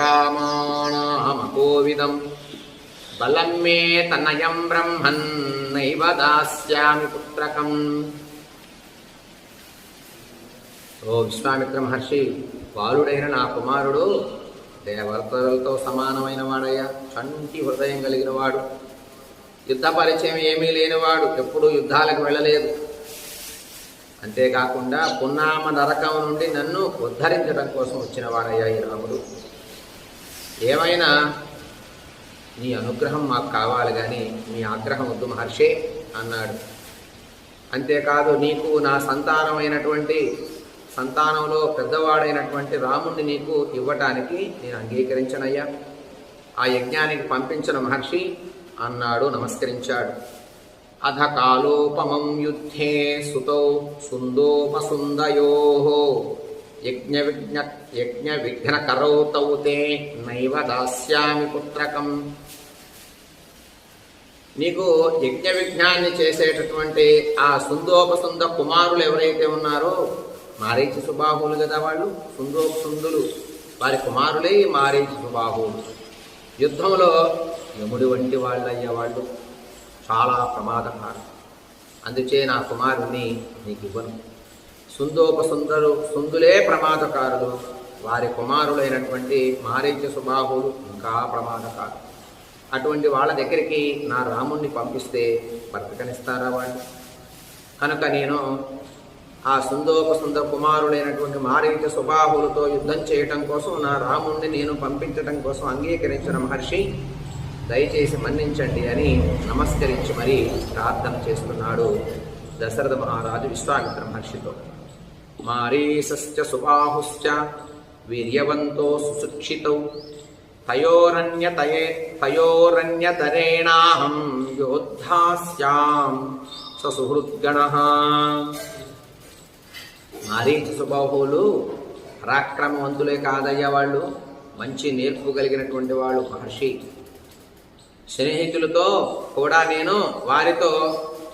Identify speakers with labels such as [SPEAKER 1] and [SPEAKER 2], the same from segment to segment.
[SPEAKER 1] రామాణామకోవిదం బలం మే తనయం బ్రహ్మన్ నైవ దాస్యామి పుత్రకం. ఓ విశ్వామిత్ర మహర్షి, బాలుడైన నా కుమారుడు దేవతలతో సమానమైన వాడయ్యా. చంటి హృదయం కలిగిన వాడు, యుద్ధ పరిచయం ఏమీ లేనివాడు, ఎప్పుడూ యుద్ధాలకు వెళ్ళలేదు. అంతేకాకుండా పున్నామ నరకం నుండి నన్ను ఉద్ధరించడం కోసం వచ్చిన వాడయ్యా ఈ రాముడు. ఏమైనా నీ అనుగ్రహం మాకు కావాలి కానీ నీ ఆగ్రహం వద్దు మహర్షి అన్నాడు. అంతేకాదు, నీకు నా సంతానంలో పెద్దవాడైనటువంటి రాముణ్ణి నీకు ఇవ్వటానికి నేను అంగీకరించనయ్యా. ఆ యజ్ఞానికి పంపించిన మహర్షి అన్నాడు, నమస్కరించాడు. అధ కాలోపమం యుద్ధే సుతౌ సుందోపసుందయోః యజ్ఞ విఘ్నకరౌ తౌ తే నైవ దాస్యామి పుత్రకం. నీకు యజ్ఞ విఘ్నాన్ని చేసేటటువంటి ఆ సుందోపసుంద కుమారులు ఎవరైతే ఉన్నారో, మారీచి సుబాహువులు కదా వాళ్ళు, సుందోపసుందులు వారి కుమారులే మారీచి సుబాహువులు. యుద్ధంలో యముడి వంటి వాళ్ళయ్యే వాళ్ళు, చాలా ప్రమాదకారం. అందుచే నా కుమారుణ్ణి నీకు ఇవ్వను. సుందులే ప్రమాదకారులు, వారి కుమారులైనటువంటి మారీచ సుబాహువులు ఇంకా ప్రమాదకారు. అటువంటి వాళ్ళ దగ్గరికి నా రాముణ్ణి పంపిస్తే బ్రతకనిస్తారా వాళ్ళు? కనుక నేను ఆ సుందోపసుంద కుమారులైనటువంటి మారీచ సుబాహువులతో యుద్ధం చేయటం కోసం నా రాముణ్ణి నేను పంపించటం కోసం అంగీకరించిన మహర్షి దయచేసి మన్నించండి అని నమస్కరించి మరీ ప్రార్థన చేస్తున్నాడు దశరథ మహారాజు విశ్వామిత్ర మహర్షితో. మారీసశ్చ సుబాహుశ్చ వీర్యవంతో సుశిక్షితౌ తయోరన్యతరేణాహం యోద్ధాస్యాం ససుహృద్గణః. మారీచ సుబాహువులు పరాక్రమవంతులే కాదయ్యా, వాళ్ళు మంచి నేర్పు కలిగినటువంటి వాళ్ళు మహర్షి. స్నేహితులతో కూడా నేను వారితో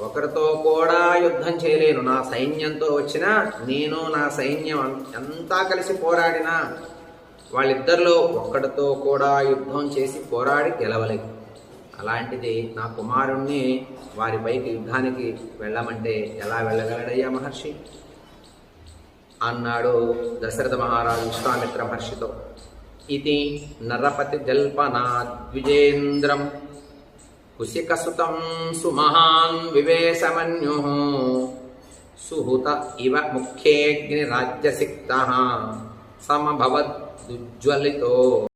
[SPEAKER 1] ఒకరితో కూడా యుద్ధం చేయలేను. నా సైన్యంతో వచ్చినా నేను నా సైన్యం అంతా కలిసి పోరాడినా వాళ్ళిద్దరిలో ఒక్కడితో కూడా యుద్ధం చేసి పోరాడి గెలవలేదు. అలాంటిది నా కుమారుణ్ణి వారిపైకి యుద్ధానికి వెళ్ళమంటే ఎలా వెళ్ళగలడయ్యా మహర్షి అన్నాడు దశరథ మహారాజు విశ్వామిత్ర మహర్షితో. ఇది నరపతి జల్పనాద్విజేంద్రం కుశికసుతం సుమహాన్ వివేశమన్యుః సుహృత ఇవ ముఖ్యేగ్ని రాజ్యసిక్తః సమభవద్దుజ్వలితో.